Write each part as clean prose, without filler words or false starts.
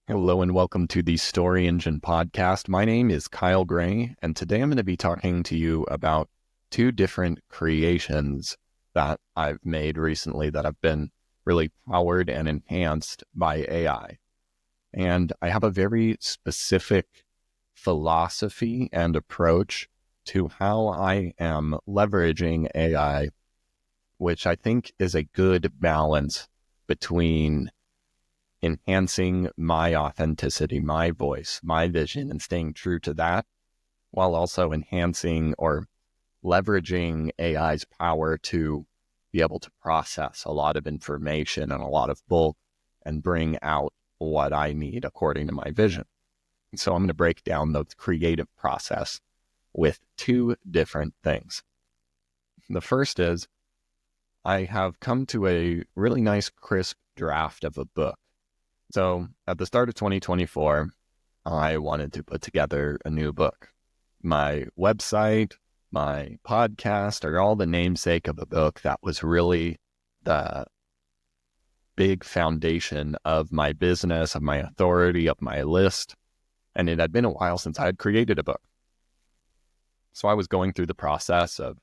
Hello and welcome to the Story Engine podcast. My name is Kyle Gray, and today I'm going to be talking to you about two different creations that I've made recently that have been really powered and enhanced by AI. And I have a very specific philosophy and approach to how I am leveraging AI, which I think is a good balance between enhancing my authenticity, my voice, my vision, and staying true to that, while also enhancing or leveraging AI's power to be able to process a lot of information and a lot of bulk and bring out what I need according to my vision. So I'm going to break down the creative process with two different things. The first is I have come to a really nice, crisp draft of a book. So at the start of 2024, I wanted to put together a new book. My website, my podcast are all the namesake of a book that was really the big foundation of my business, of my authority, of my list. And it had been a while since I had created a book. So I was going through the process of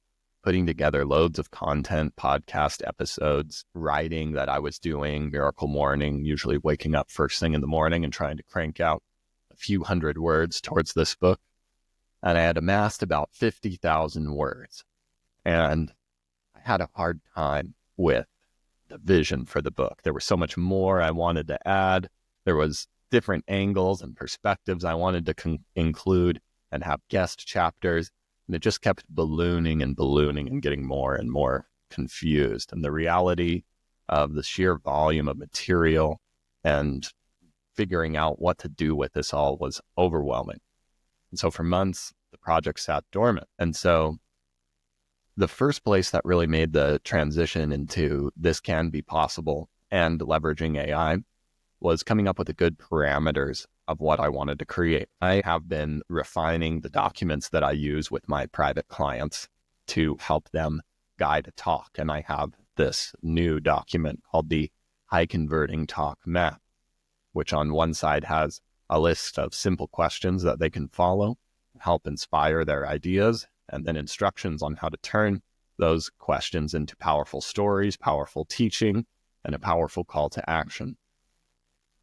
putting together loads of content, podcast episodes, writing that I was doing, Miracle Morning, usually waking up first thing in the morning and trying to crank out a few hundred words towards this book. And I had amassed about 50,000 words. And I had a hard time with the vision for the book. There was so much more I wanted to add. There was different angles and perspectives I wanted to include and have guest chapters. And it just kept ballooning and getting more and more confused. And the reality of the sheer volume of material and figuring out what to do with this all was overwhelming. And so for months, the project sat dormant. And so the first place that really made the transition into this can be possible and leveraging AI was coming up with the good parameters of what I wanted to create. I have been refining the documents that I use with my private clients to help them guide a talk. And I have this new document called the High Converting Talk Map, which on one side has a list of simple questions that they can follow, help inspire their ideas, and then instructions on how to turn those questions into powerful stories, powerful teaching, and a powerful call to action.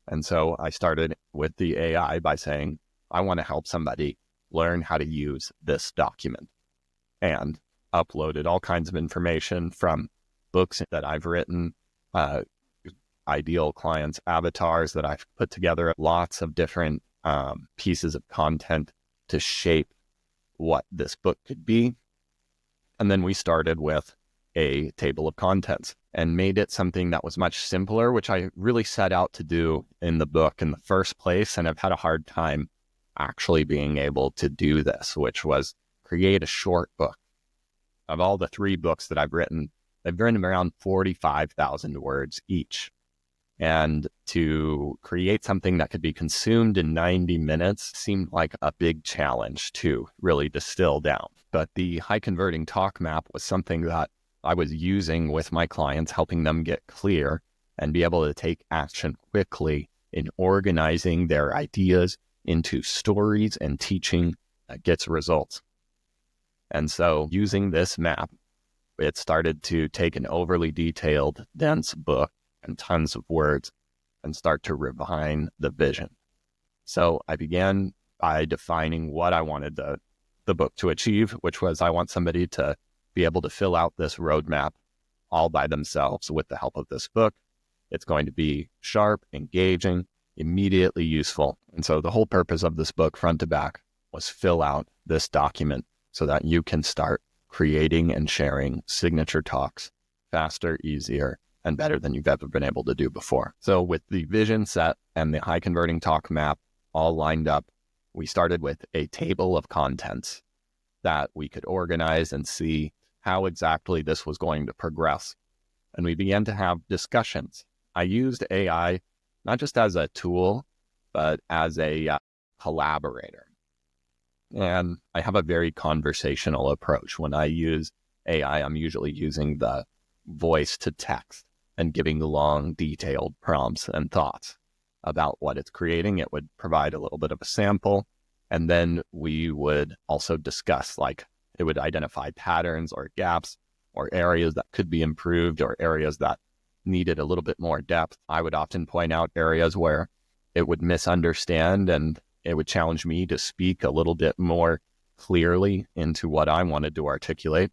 And so I started with the AI by saying, I want to help somebody learn how to use this document, and uploaded all kinds of information from books that I've written, ideal clients' avatars that I've put together, lots of different pieces of content to shape what this book could be. And then we started with a table of contents and made it something that was much simpler, which I really set out to do in the book in the first place. And I've had a hard time actually being able to do this, which was create a short book. Of all the three books that I've written around 45,000 words each. And to create something that could be consumed in 90 minutes seemed like a big challenge to really distill down. But the High Converting Talk Map was something that I was using with my clients, helping them get clear and be able to take action quickly in organizing their ideas into stories and teaching that gets results. And so using this map, it started to take an overly detailed, dense book and tons of words and start to refine the vision. So I began by defining what I wanted the book to achieve, which was I want somebody to be able to fill out this roadmap all by themselves with the help of this book. It's going to be sharp, engaging, immediately useful. And so the whole purpose of this book, front to back, was fill out this document so that you can start creating and sharing signature talks faster, easier, and better than you've ever been able to do before. So with the vision set and the High Converting Talk Map all lined up, we started with a table of contents that we could organize and see how exactly this was going to progress. And we began to have discussions. I used AI not just as a tool, but as a collaborator. And I have a very conversational approach. When I use AI, I'm usually using the voice to text and giving long, detailed prompts and thoughts. about what it's creating. It would provide a little bit of a sample. And then we would also discuss, like, it would identify patterns or gaps or areas that could be improved or areas that needed a little bit more depth. I would often point out areas where it would misunderstand, and it would challenge me to speak a little bit more clearly into what I wanted to articulate,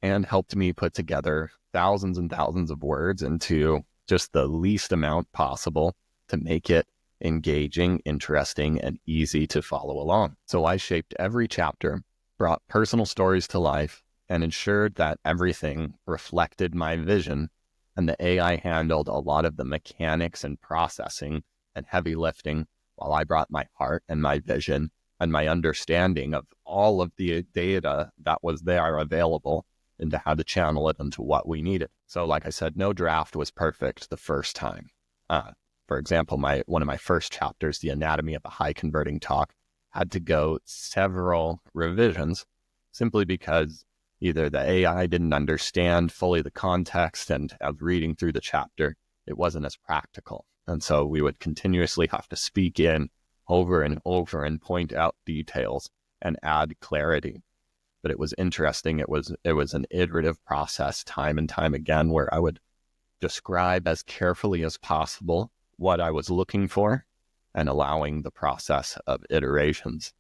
and helped me put together thousands and thousands of words into just the least amount possible to make it engaging, interesting, and easy to follow along. So I shaped every chapter, brought personal stories to life, and ensured that everything reflected my vision, and the AI handled a lot of the mechanics and processing and heavy lifting, while I brought my heart and my vision and my understanding of all of the data that was there available into how to channel it into what we needed. So like I said, no draft was perfect the first time. For example, one of my first chapters, The Anatomy of a High Converting Talk, had to go several revisions simply because either the AI didn't understand fully the context, and as reading through the chapter, it wasn't as practical. And so we would continuously have to speak in over and over and point out details and add clarity. But it was interesting. It was an iterative process time and time again, where I would describe as carefully as possible what I was looking for and allowing the process of iterations.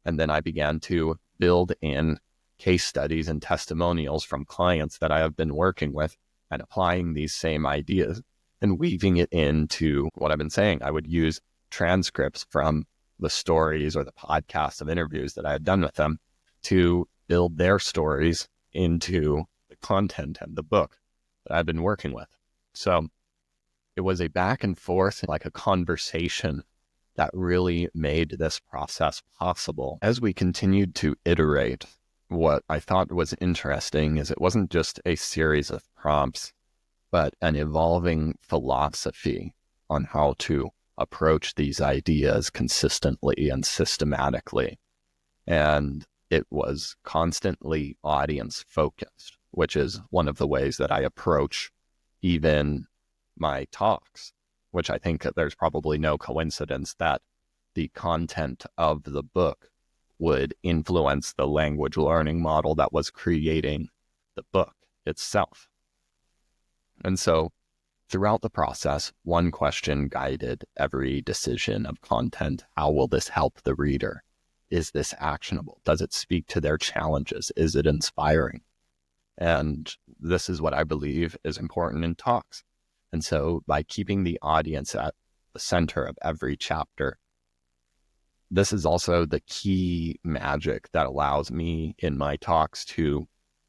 And then I began to build in case studies and testimonials from clients that I have been working with and applying these same ideas and weaving it into what I've been saying. I would use transcripts from the stories or the podcasts of interviews that I had done with them to build their stories into the content and the book that I've been working with. So it was a back and forth, like a conversation, that really made this process possible. As we continued to iterate, what I thought was interesting is it wasn't just a series of prompts, but an evolving philosophy on how to approach these ideas consistently and systematically. And it was constantly audience focused, which is one of the ways that I approach even my talks, which I think there's probably no coincidence that the content of the book would influence the language learning model that was creating the book itself. And so throughout the process, one question guided every decision of content. How will this help the reader? Is this actionable? Does it speak to their challenges? Is it inspiring? And this is what I believe is important in talks. And so by keeping the audience at the center of every chapter, this is also the key magic that allows me in my talks to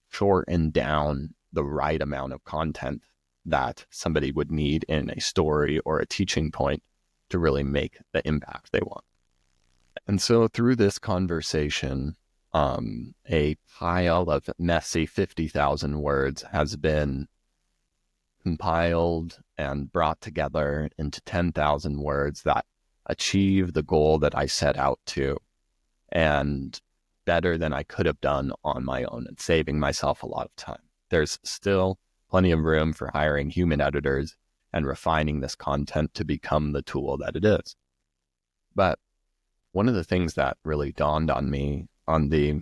shorten down the right amount of content that somebody would need in a story or a teaching point to really make the impact they want. And so through this conversation, a pile of messy 50,000 words has been compiled and brought together into 10,000 words that achieve the goal that I set out to, and better than I could have done on my own, and saving myself a lot of time. There's still plenty of room for hiring human editors and refining this content to become the tool that it is. But one of the things that really dawned on me on the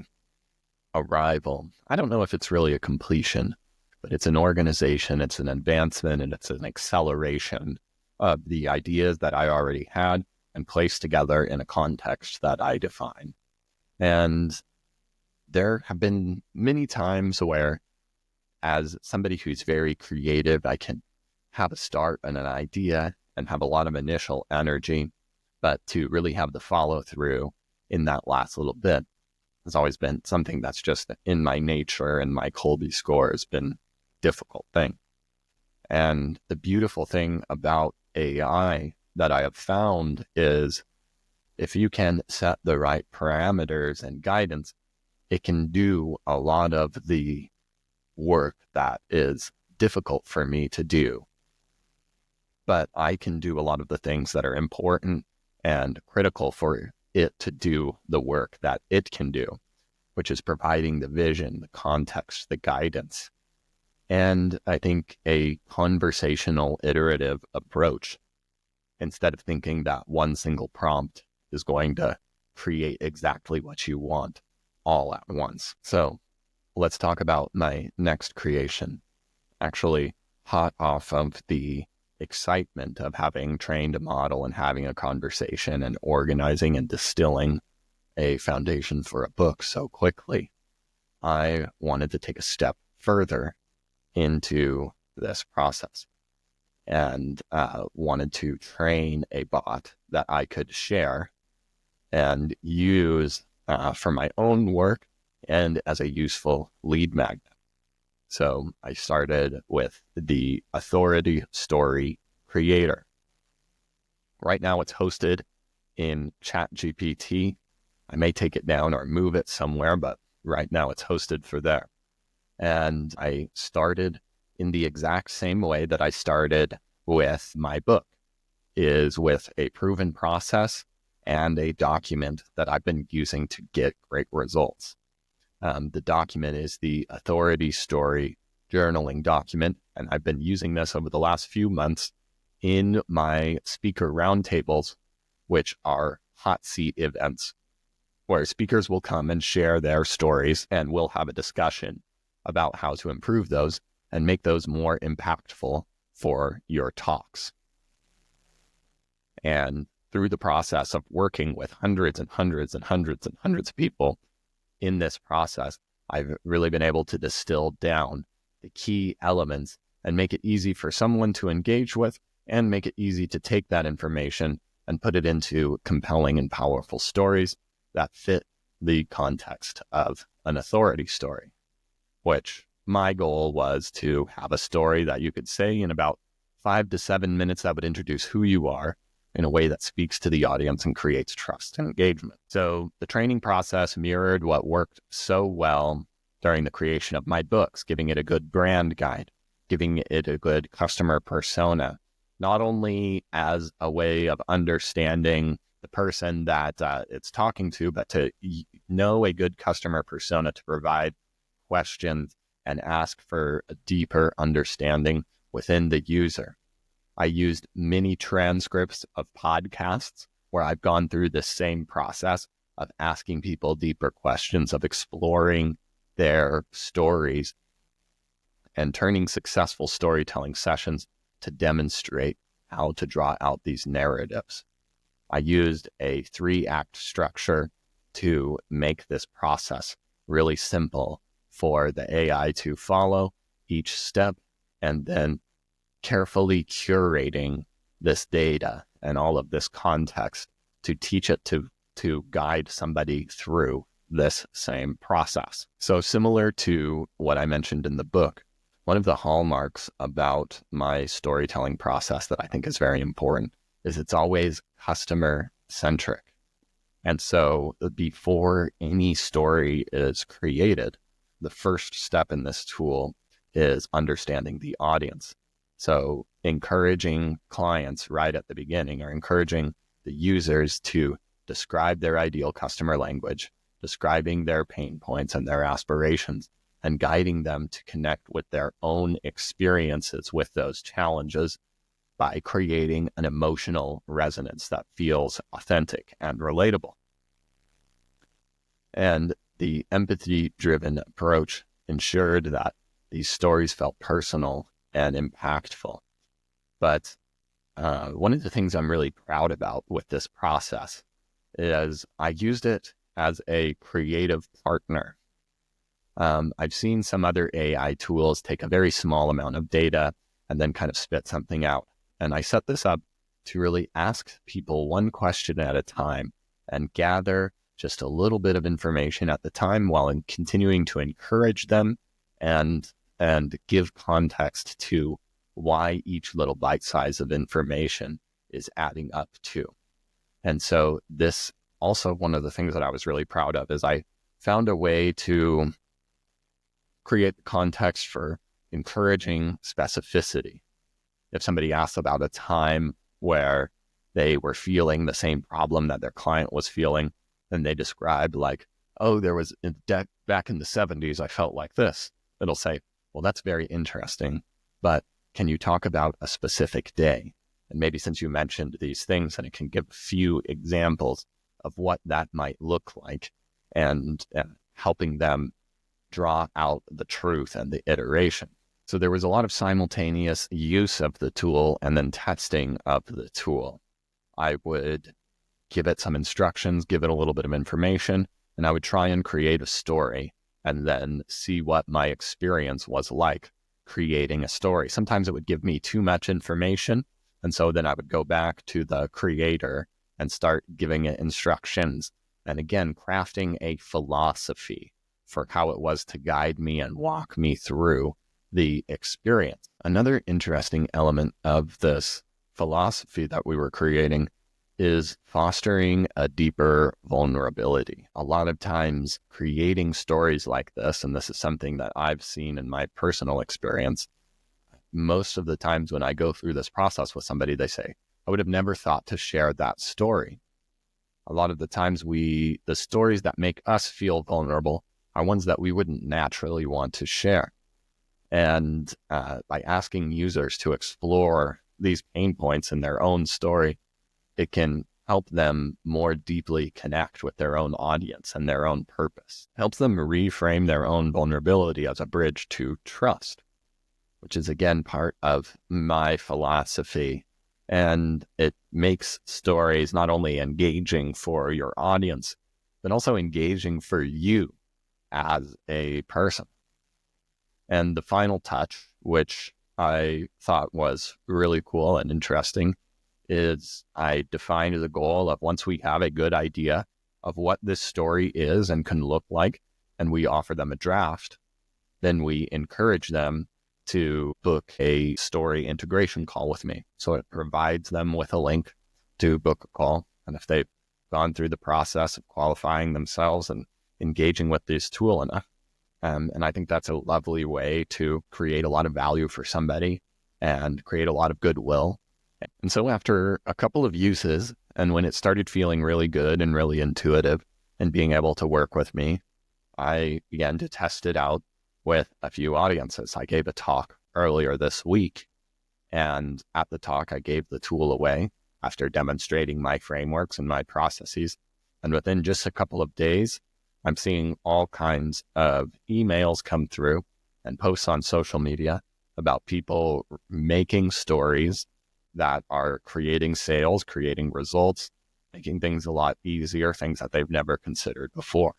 arrival, I don't know if it's really a completion, but it's an organization, it's an advancement, and it's an acceleration of the ideas that I already had and placed together in a context that I define. And there have been many times where, as somebody who's very creative, I can have a start and an idea and have a lot of initial energy, but to really have the follow through in that last little bit has always been something that's just in my nature, and my Kolbe score has been a difficult thing. And the beautiful thing about AI that I have found is if you can set the right parameters and guidance, it can do a lot of the work that is difficult for me to do. But I can do a lot of the things that are important and critical for it to do the work that it can do, which is providing the vision, the context, the guidance. And I think a conversational iterative approach, instead of thinking that one single prompt is going to create exactly what you want all at once. So let's talk about my next creation. Actually, hot off of the excitement of having trained a model and having a conversation and organizing and distilling a foundation for a book so quickly, I wanted to take a step further into this process and wanted to train a bot that I could share and use for my own work and as a useful lead magnet. So I started with the Authority Story Creator. Right now it's hosted in ChatGPT. I may take it down or move it somewhere, but right now it's hosted for there. And I started in the exact same way that I started with my book, is with a proven process and a document that I've been using to get great results. The document is the Authority Story journaling document, and I've been using this over the last few months in my speaker roundtables, which are hot seat events, where speakers will come and share their stories, and we'll have a discussion about how to improve those and make those more impactful for your talks. And through the process of working with hundreds and hundreds and hundreds and hundreds of people in this process, I've really been able to distill down the key elements and make it easy for someone to engage with, and make it easy to take that information and put it into compelling and powerful stories that fit the context of an authority story, which my goal was to have a story that you could say in about 5 to 7 minutes that would introduce who you are in a way that speaks to the audience and creates trust and engagement. So the training process mirrored what worked so well during the creation of my books, giving it a good brand guide, giving it a good customer persona, not only as a way of understanding the person that it's talking to, but to know a good customer persona to provide questions and ask for a deeper understanding within the user. I used mini transcripts of podcasts where I've gone through the same process of asking people deeper questions, of exploring their stories and turning successful storytelling sessions to demonstrate how to draw out these narratives. I used a 3-act structure to make this process really simple for the AI to follow each step, and then carefully curating this data and all of this context to teach it to guide somebody through this same process. So similar to what I mentioned in the book, one of the hallmarks about my storytelling process that I think is very important is it's always customer centric. And so before any story is created, the first step in this tool is understanding the audience. So encouraging clients right at the beginning, or encouraging the users to describe their ideal customer language, describing their pain points and their aspirations, and guiding them to connect with their own experiences with those challenges by creating an emotional resonance that feels authentic and relatable. And the empathy-driven approach ensured that these stories felt personal and impactful. But one of the things I'm really proud about with this process is I used it as a creative partner. I've seen some other AI tools take a very small amount of data and then kind of spit something out. And I set this up to really ask people one question at a time and gather just a little bit of information at the time, while continuing to encourage them and give context to why each little bite size of information is adding up to. And so this also, one of the things that I was really proud of is I found a way to create context for encouraging specificity. If somebody asks about a time where they were feeling the same problem that their client was feeling, then they describe like, oh, there was back in the 70s, I felt like this. It'll say, well, that's very interesting, but can you talk about a specific day? And maybe since you mentioned these things, and it can give a few examples of what that might look like, and helping them draw out the truth and the iteration. So there was a lot of simultaneous use of the tool and then testing of the tool. I would give it some instructions, give it a little bit of information, and I would try and create a story and then see what my experience was like creating a story. Sometimes it would give me too much information, and so then I would go back to the creator and start giving it instructions. And again, crafting a philosophy for how it was to guide me and walk me through the experience. Another interesting element of this philosophy that we were creating is fostering a deeper vulnerability. A lot of times creating stories like this, and this is something that I've seen in my personal experience, most of the times when I go through this process with somebody, they say, I would have never thought to share that story. A lot of the times the stories that make us feel vulnerable are ones that we wouldn't naturally want to share. And by asking users to explore these pain points in their own story, it can help them more deeply connect with their own audience and their own purpose. It helps them reframe their own vulnerability as a bridge to trust, which is again part of my philosophy. And it makes stories not only engaging for your audience, but also engaging for you as a person. And the final touch, which I thought was really cool and interesting, is I defined the goal of once we have a good idea of what this story is and can look like, and we offer them a draft, then we encourage them to book a story integration call with me. So it provides them with a link to book a call. And if they've gone through the process of qualifying themselves and engaging with this tool enough, and I think that's a lovely way to create a lot of value for somebody and create a lot of goodwill. And so after a couple of uses, and when it started feeling really good and really intuitive and being able to work with me, I began to test it out with a few audiences. I gave a talk earlier this week, and at the talk, I gave the tool away after demonstrating my frameworks and my processes. And within just a couple of days, I'm seeing all kinds of emails come through and posts on social media about people making stories that are creating sales, creating results, making things a lot easier, things that they've never considered before.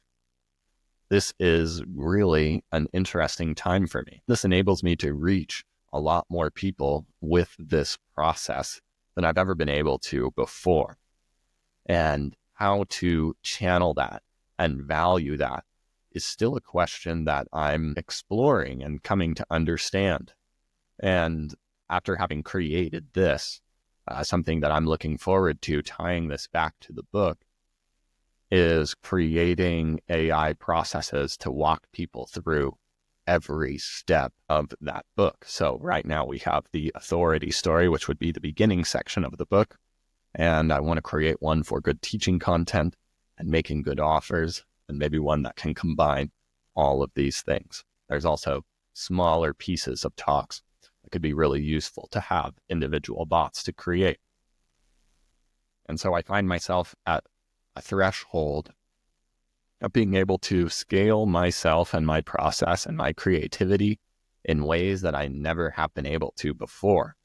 This is really an interesting time for me. This enables me to reach a lot more people with this process than I've ever been able to before. And how to channel that and value that is still a question that I'm exploring and coming to understand. And after having created this, something that I'm looking forward to, tying this back to the book, is creating AI processes to walk people through every step of that book. So right now we have the authority story, which would be the beginning section of the book. And I want to create one for good teaching content and making good offers, and maybe one that can combine all of these things. There's also smaller pieces of talks that could be really useful to have individual bots to create. And so I find myself at a threshold of being able to scale myself and my process and my creativity in ways that I never have been able to before.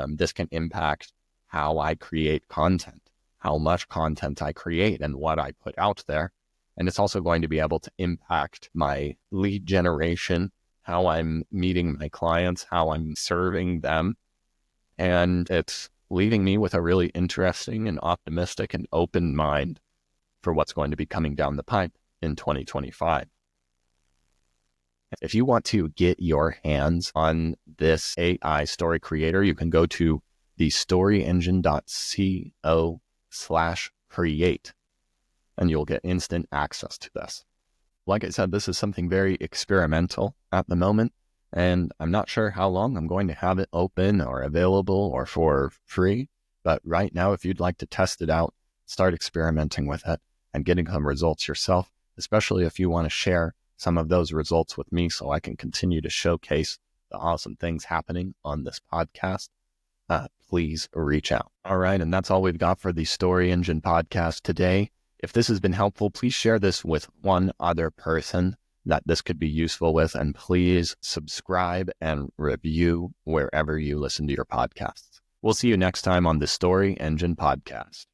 This can impact how I create content, how much content I create and what I put out there. And it's also going to be able to impact my lead generation, how I'm meeting my clients, how I'm serving them. And it's leaving me with a really interesting and optimistic and open mind for what's going to be coming down the pipe in 2025. If you want to get your hands on this AI story creator, you can go to thestoryengine.co/create, and you'll get instant access to this. Like I said, this is something very experimental at the moment, and I'm not sure how long I'm going to have it open or available or for free. But right now, if you'd like to test it out, start experimenting with it and getting some results yourself, especially if you want to share some of those results with me so I can continue to showcase the awesome things happening on this podcast, please reach out. All right. And that's all we've got for the Story Engine podcast today. If this has been helpful, please share this with one other person that this could be useful with. And please subscribe and review wherever you listen to your podcasts. We'll see you next time on the Story Engine podcast.